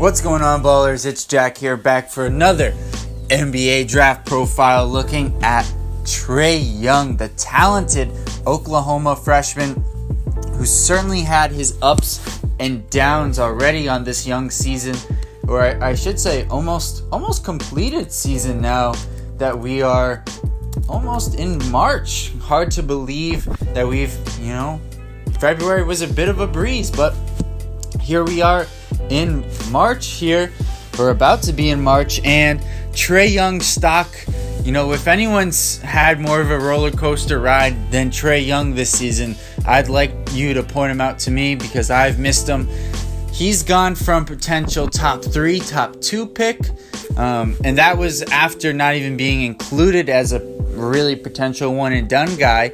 What's going on, ballers? It's Jack here, back for another NBA draft profile looking at Trae Young, the talented Oklahoma freshman who certainly had his ups and downs already on this young season, or I should say almost completed season now that we are almost in March. Hard to believe that February was a bit of a breeze, but here we are in March here. We're about to be in March, and Trae Young's stock, if anyone's had more of a roller coaster ride than Trae Young this season, I'd like you to point him out to me because I've missed him. He's gone from potential top 3, top 2 pick, and that was after not even being included as a really potential one and done guy,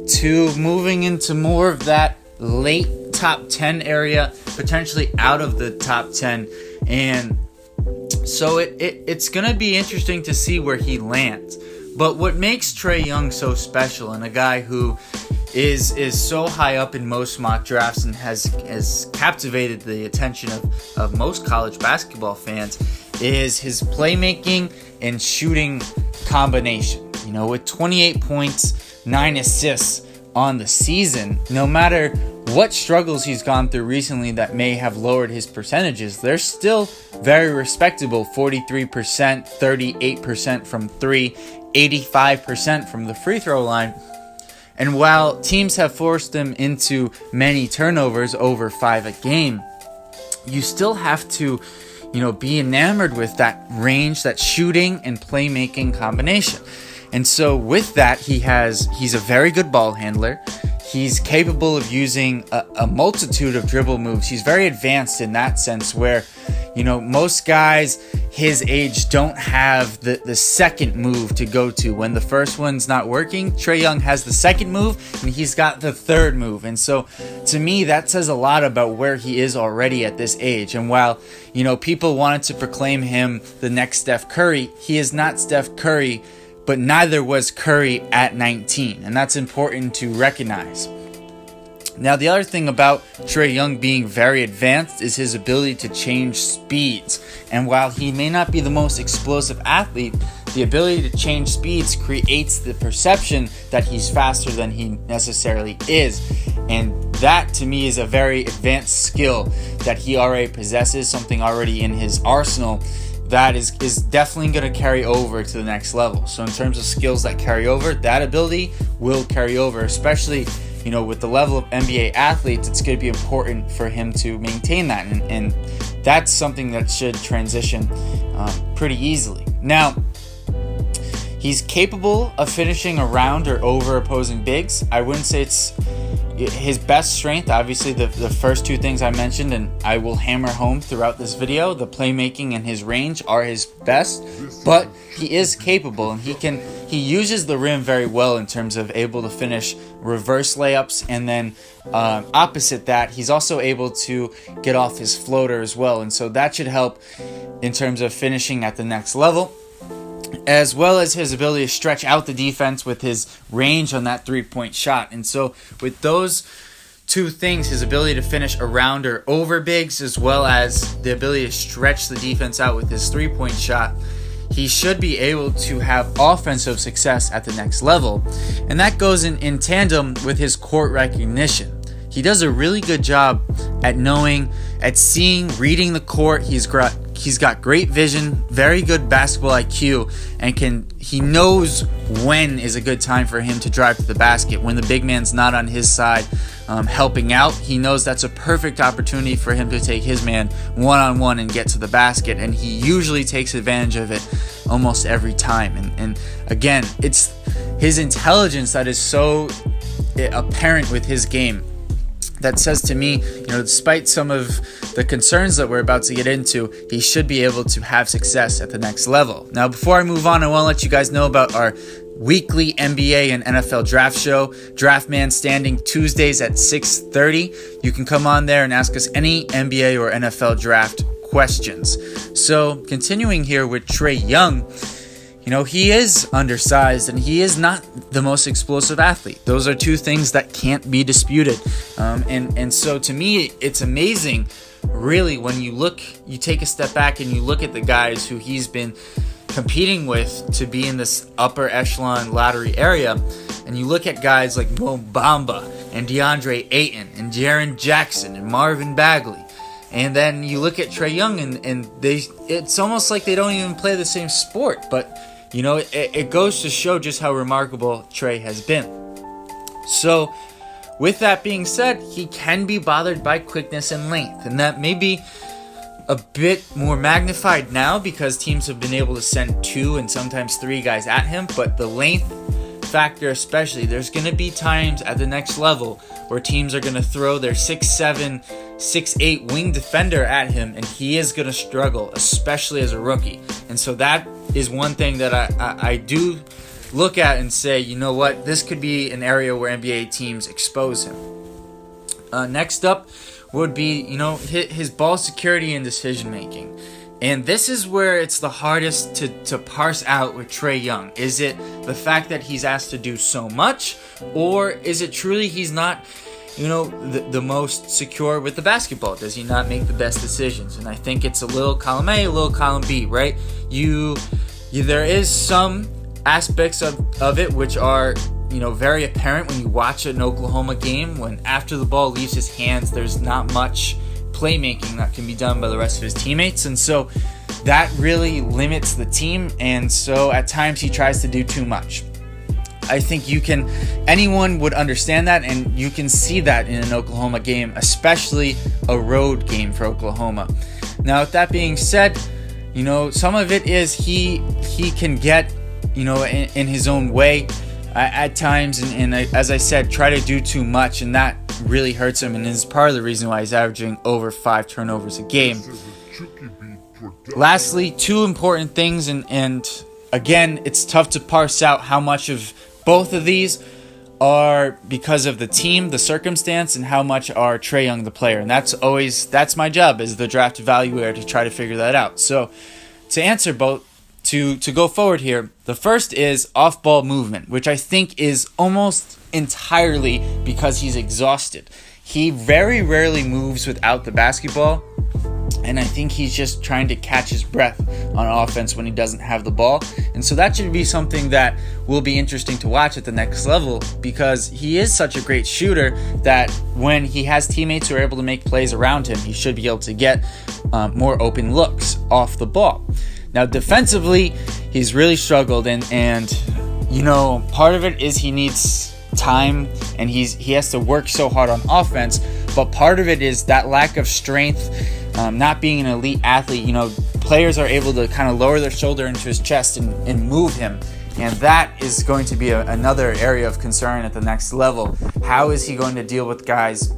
to moving into more of that late top 10 area, potentially out of the top 10. And so it's going to be interesting to see where he lands. But what makes Trae Young so special, and a guy who is so high up in most mock drafts and has captivated the attention of most college basketball fans, is his playmaking and shooting combination. With 28 points, 9 assists on the season, no matter what struggles he's gone through recently that may have lowered his percentages, they're still very respectable. 43%, 38% from 3, 85% from the free throw line. And while teams have forced him into many turnovers, over 5 a game, you still have to, be enamored with that range, that shooting and playmaking combination. And so with that, he's a very good ball handler. He's capable of using a multitude of dribble moves. He's very advanced in that sense where, most guys his age don't have the second move to go to. When the first one's not working, Trae Young has the second move and he's got the third move. And so to me, that says a lot about where he is already at this age. And while, people wanted to proclaim him the next Steph Curry, he is not Steph Curry, but neither was Curry at 19, and that's important to recognize. Now, the other thing about Trae Young being very advanced is his ability to change speeds. And while he may not be the most explosive athlete, the ability to change speeds creates the perception that he's faster than he necessarily is. And that, to me, is a very advanced skill that he already possesses, something already in his arsenal that is definitely going to carry over to the next level. So in terms of skills that carry over, that ability will carry over, especially, with the level of NBA athletes. It's going to be important for him to maintain that. And that's something that should transition pretty easily. Now, he's capable of finishing around or over opposing bigs. I wouldn't say it's his best strength. Obviously, the first 2 things I mentioned, and I will hammer home throughout this video, the playmaking and his range are his best, but he is capable, and he uses the rim very well in terms of able to finish reverse layups, and then opposite that, he's also able to get off his floater as well, and so that should help in terms of finishing at the next level, as well as his ability to stretch out the defense with his range on that 3-point shot. And so with those 2 things, his ability to finish around or over bigs, as well as the ability to stretch the defense out with his 3-point shot, he should be able to have offensive success at the next level. And that goes in tandem with his court recognition. He does a really good job at seeing, reading the court. He's got great vision, very good basketball IQ, and he knows when is a good time for him to drive to the basket. When the big man's not on his side helping out, he knows that's a perfect opportunity for him to take his man one-on-one and get to the basket, and he usually takes advantage of it almost every time. And again, it's his intelligence that is so apparent with his game that says to me, despite some of the concerns that we're about to get into, he should be able to have success at the next level. Now, before I move on, I want to let you guys know about our weekly NBA and NFL draft show, Draft Man Standing, Tuesdays at 6:30. You can come on there and ask us any NBA or NFL draft questions. So, continuing here with Trae Young, he is undersized and he is not the most explosive athlete. Those are 2 things that can't be disputed. And so to me, it's amazing really, when you take a step back and you look at the guys who he's been competing with to be in this upper echelon lottery area, and you look at guys like Mo Bamba and DeAndre Ayton and Jaren Jackson and Marvin Bagley, and then you look at Trae Young and it's almost like they don't even play the same sport, but you know, it goes to show just how remarkable Trae has been. So with that being said, he can be bothered by quickness and length, and that may be a bit more magnified now because teams have been able to send 2 and sometimes 3 guys at him, but the length factor especially, there's going to be times at the next level where teams are going to throw their 6'7", 6'8" wing defender at him, and he is going to struggle, especially as a rookie. And so that is one thing that I do look at and say, you know what, this could be an area where NBA teams expose him. Next up would be, you know, his ball security and decision making. And this is where it's the hardest to parse out with Trae Young. Is it the fact that he's asked to do so much, or is it truly he's not, you know, the most secure with the basketball? Does he not make the best decisions? And I think it's a little column A, a little column B, right? There is some aspects of it which are, you know, very apparent when you watch an Oklahoma game, when after the ball leaves his hands, there's not much playmaking that can be done by the rest of his teammates, and so that really limits the team, and so at times he tries to do too much. I think anyone would understand that, and you can see that in an Oklahoma game, especially a road game for Oklahoma. Now, with that being said, you know, some of it is he can get, you know, in his own way at times, and as I said, try to do too much, and that really hurts him, and is part of the reason why he's averaging over 5 turnovers a game. Lastly, 2 important things, and again, it's tough to parse out how much of both of these are because of the team, the circumstance, and how much are Trae Young the player. And that's my job as the draft evaluator, to try to figure that out. So to answer both, to go forward here, the first is off-ball movement, which I think is almost entirely because he's exhausted. He very rarely moves without the basketball, and I think he's just trying to catch his breath on offense when he doesn't have the ball. And so that should be something that will be interesting to watch at the next level, because he is such a great shooter that when he has teammates who are able to make plays around him, he should be able to get more open looks off the ball. Now, defensively, he's really struggled, and you know, part of it is he needs time, and he has to work so hard on offense, but part of it is that lack of strength, not being an elite athlete. You know, players are able to kind of lower their shoulder into his chest and move him, and that is going to be another area of concern at the next level. How is he going to deal with guys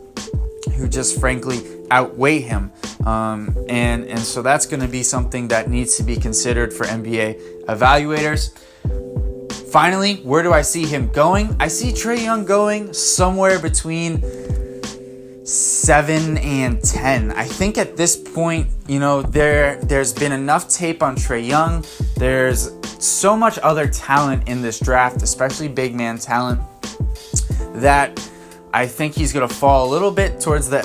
who just frankly outweigh him? And so that's going to be something that needs to be considered for NBA evaluators. Finally, where do I see him going? I see Trae Young going somewhere between 7 and 10. I think at this point, you know, there's been enough tape on Trae Young. There's so much other talent in this draft, especially big man talent, that I think he's going to fall a little bit towards the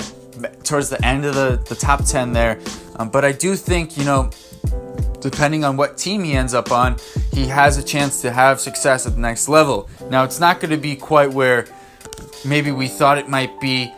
end of the top 10 there. But I do think, you know, depending on what team he ends up on, he has a chance to have success at the next level. Now, it's not going to be quite where maybe we thought it might be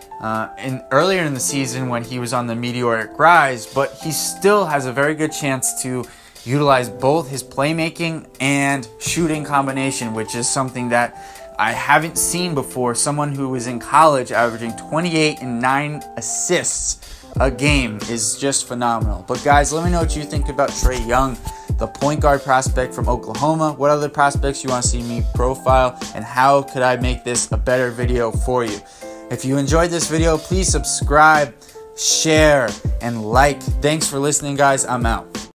earlier in the season when he was on the meteoric rise, but he still has a very good chance to utilize both his playmaking and shooting combination, which is something that I haven't seen before. Someone who was in college averaging 28 and 9 assists a game is just phenomenal. But guys, let me know what you think about Trae Young, the point guard prospect from Oklahoma. What other prospects you want to see me profile, and how could I make this a better video for you? If you enjoyed this video, please subscribe, share, and like. Thanks for listening, guys. I'm out.